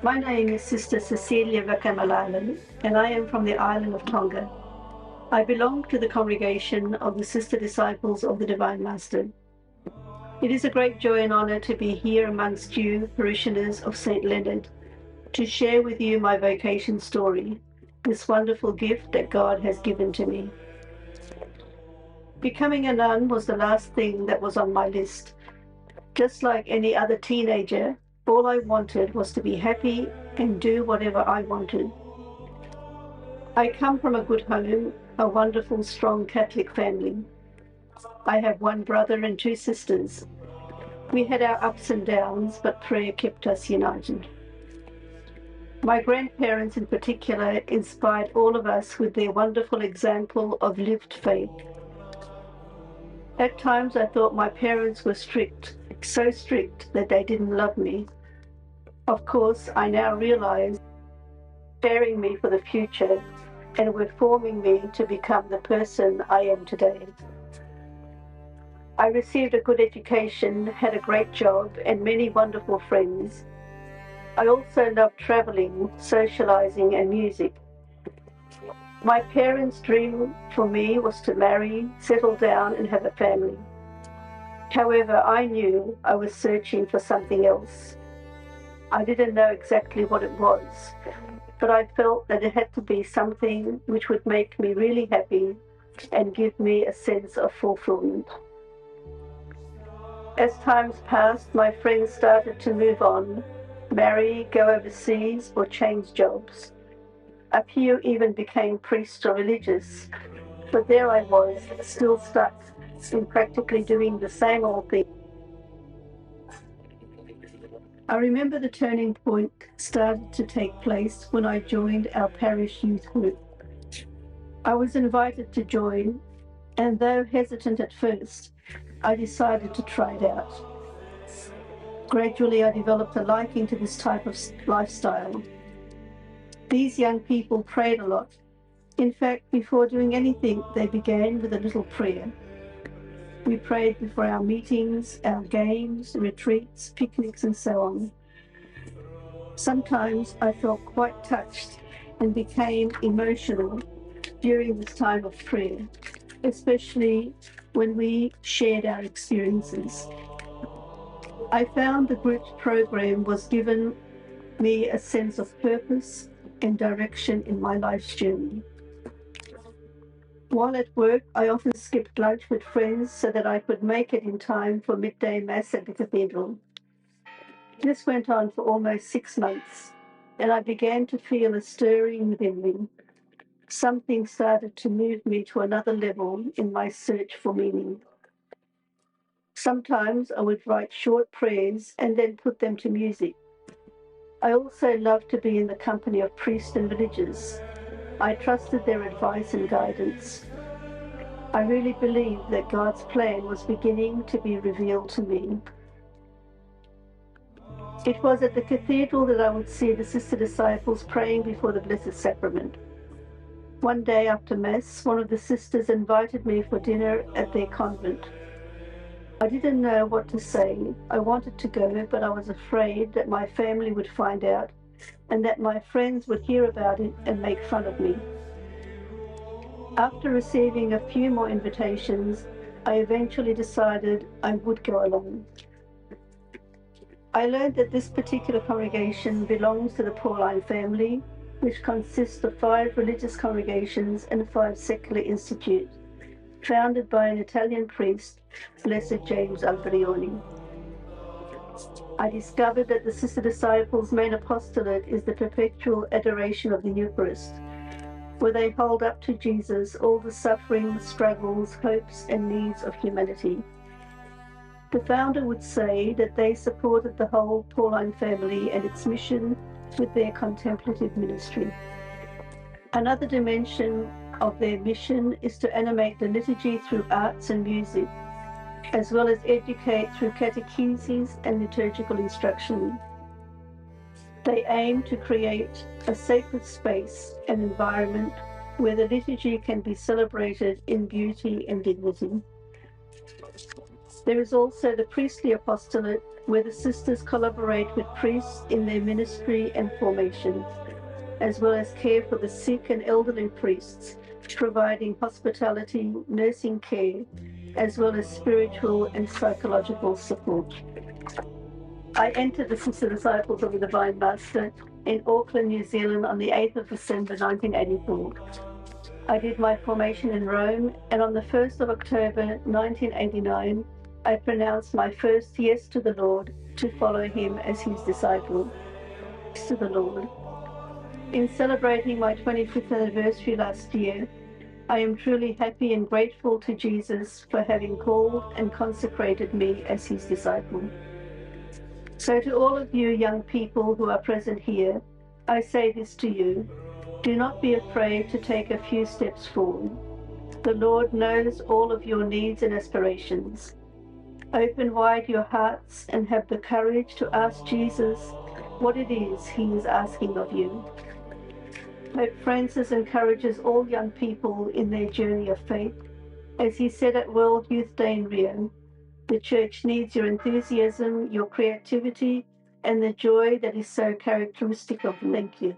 My name is Sister Cecilia, and I am from the island of Tonga. I belong to the congregation of the Sister Disciples of the Divine Master. It is a great joy and honor to be here amongst you, parishioners of St. Leonard, to share with you my vocation story, this wonderful gift that God has given to me. Becoming a nun was the last thing that was on my list. Just like any other teenager, all I wanted was to be happy and do whatever I wanted. I come from a good home, a wonderful, strong Catholic family. I have one brother and two sisters. We had our ups and downs, but prayer kept us united. My grandparents in particular inspired all of us with their wonderful example of lived faith. At times I thought my parents were strict, so strict that they didn't love me. Of course, I now realize preparing me for the future and were forming me to become the person I am today. I received a good education, had a great job, and many wonderful friends. I also loved traveling, socializing, and music. My parents' dream for me was to marry, settle down, and have a family. However, I knew I was searching for something else. I didn't know exactly what it was, but I felt that it had to be something which would make me really happy and give me a sense of fulfillment. As times passed, my friends started to move on, marry, go overseas, or change jobs. A few even became priests or religious, but there I was, still stuck in practically doing the same old thing. I remember the turning point started to take place when I joined our parish youth group. I was invited to join, and though hesitant at first, I decided to try it out. Gradually, I developed a liking to this type of lifestyle. These young people prayed a lot. In fact, before doing anything, they began with a little prayer. We prayed before our meetings, our games, retreats, picnics, and so on. Sometimes I felt quite touched and became emotional during this time of prayer, especially when we shared our experiences. I found the group's program was given me a sense of purpose and direction in my life's journey. While at work, I often skipped lunch with friends so that I could make it in time for midday mass at the cathedral. This went on for almost 6 months, and I began to feel a stirring within me. Something started to move me to another level in my search for meaning. Sometimes I would write short prayers and then put them to music. I also loved to be in the company of priests and religious. I trusted their advice and guidance. I really believed that God's plan was beginning to be revealed to me. It was at the cathedral that I would see the sister disciples praying before the Blessed Sacrament. One day after Mass, one of the sisters invited me for dinner at their convent. I didn't know what to say. I wanted to go, but I was afraid that my family would find out and that my friends would hear about it and make fun of me. After receiving a few more invitations, I eventually decided I would go along. I learned that this particular congregation belongs to the Pauline family, which consists of 5 religious congregations and 5 secular institutes, founded by an Italian priest, Blessed James Alberioni. I discovered that the Sister Disciples' main apostolate is the perpetual adoration of the Eucharist, where they hold up to Jesus all the suffering, struggles, hopes, and needs of humanity. The founder would say that they supported the whole Pauline family and its mission with their contemplative ministry. Another dimension of their mission is to animate the liturgy through arts and music, as well as educate through catecheses and liturgical instruction. They aim to create a sacred space and environment where the liturgy can be celebrated in beauty and dignity. There is also the priestly apostolate, where the sisters collaborate with priests in their ministry and formation, as well as care for the sick and elderly priests, providing hospitality, nursing care, as well as spiritual and psychological support. I entered the Sister Disciples of the Divine Master in Auckland, New Zealand on the 8th of December 1984. I did my formation in Rome, and on the 1st of October 1989, I pronounced my first yes to the Lord to follow him as his disciple. Yes to the Lord. In celebrating my 25th anniversary last year, I am truly happy and grateful to Jesus for having called and consecrated me as his disciple. So to all of you young people who are present here, I say this to you: do not be afraid to take a few steps forward. The Lord knows all of your needs and aspirations. Open wide your hearts and have the courage to ask Jesus what it is he is asking of you. Pope Francis encourages all young people in their journey of faith. As he said at World Youth Day in Rio, the Church needs your enthusiasm, your creativity, and the joy that is so characteristic of you. Thank you.